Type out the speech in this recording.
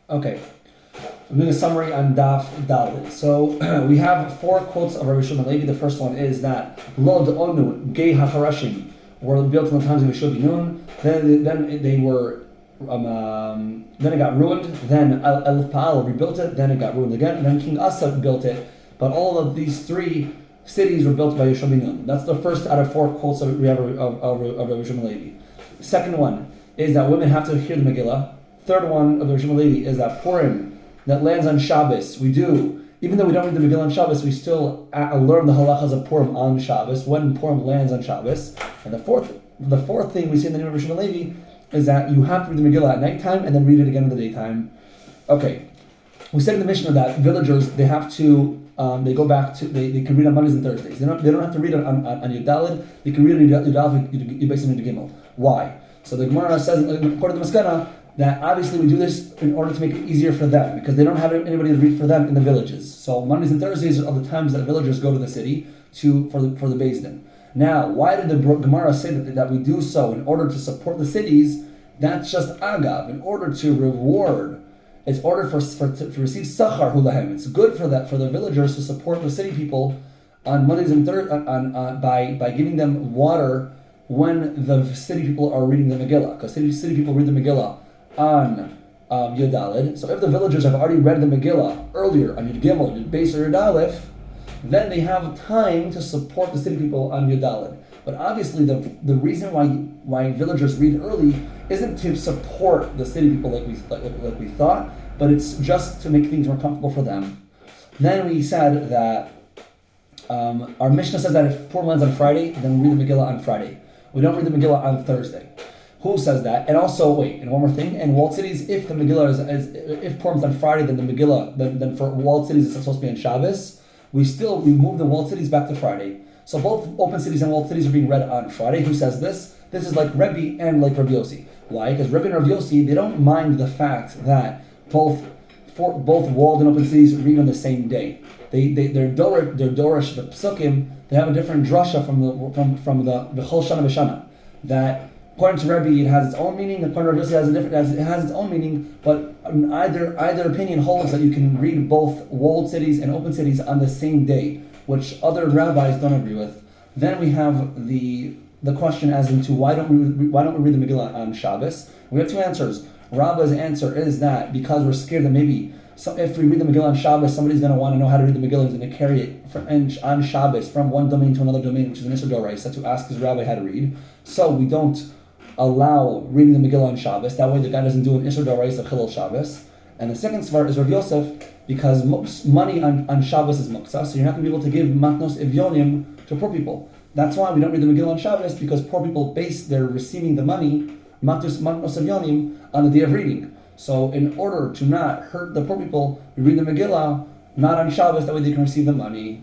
Okay. I'm doing a summary on Daf Dalit. So we have 4 quotes of Rabbi Shimon Levi. The first one is that Lo Onu Gei HaCharashim were built in the times of Yehoshua Nun. Then they were then it got ruined. Then Elif Pa'al rebuilt it. Then it got ruined again. And then King Asa built it. But all of these 3 cities were built by Yehoshua Nun. That's the first out of 4 quotes that we have of Rabbi Shimon Levi. Second one is that women have to hear the Megillah. Third one of Rabbi Shimon Levi is that Purim that lands on Shabbos, we do, even though we don't read the Megillah on Shabbos, we still learn the halachas of Purim on Shabbos, when Purim lands on Shabbos. And the fourth thing we see in the name of Rabbi Shimon Levi is that you have to read the Megillah at nighttime and then read it again in the daytime. Okay, we said in the Mishnah that villagers, they have to, they go back to, they can read on Mondays and Thursdays. They don't have to read on Yud Daled, they can read on Yud Daled, Yud Beis and Yud Gimel. Why? So the Gemara says, according to the Maskana, that obviously we do this in order to make it easier for them, because they don't have anybody to read for them in the villages. So Mondays and Thursdays are the times that villagers go to the city for the Beis Din. Now, why did the Gemara say that we do so in order to support the cities? That's just agav, in order to reward. It's order to receive sachar hulahem. It's good for the villagers to support the city people on Mondays and Thursdays by giving them water when the city people are reading the Megillah, because city people read the Megillah on Yud Daled. So if the villagers have already read the Megillah earlier on Yud Gimel, Yud Beis, or Yud Aleph, then they have time to support the city people on Yud Daled. But obviously the reason why villagers read early isn't to support the city people like we thought, but it's just to make things more comfortable for them. Then we said that our Mishnah says that if Purim lands on Friday, then we read the Megillah on Friday. We don't read the Megillah on Thursday. Who says that? And also, and one more thing, in walled cities, if the Megillah if Purim's on Friday, then the Megillah, then for walled cities it's supposed to be on Shabbos, we move the walled cities back to Friday. So both open cities and walled cities are being read on Friday. Who says this? This is like Rebbe and like Rabbi Yossi. Why? Because Rebbe and Rabbi Yossi, they don't mind the fact that both walled and open cities read on the same day. They're dorish, the psukim, they have a different drasha from the Chol Shana B'Shana. That according to Rebbe, it has its own meaning. According to Rabbi Yossi, it has its own meaning. But either opinion holds that you can read both walled cities and open cities on the same day, which other rabbis don't agree with. Then we have the question as into why don't we read the Megillah on Shabbos? We have 2 answers. Rabba's answer is that because we're scared that maybe if we read the Megillah on Shabbos, somebody's going to want to know how to read the Megillah and going to carry it on Shabbos from one domain to another domain, which is an Isser Doraisa, to ask his rabbi how to read. So we don't allow reading the Megillah on Shabbos. That way the guy doesn't do an Isser Doraisa Chilul Shabbos. And the second svar is Rav Yosef, because money on Shabbos is muktzah, so you're not going to be able to give matnos evyonim to poor people. That's why we don't read the Megillah on Shabbos, because poor people base their receiving the money, matnos evyonim, on the day of reading. So in order to not hurt the poor people, we read the Megillah not on Shabbos, that way they can receive the money.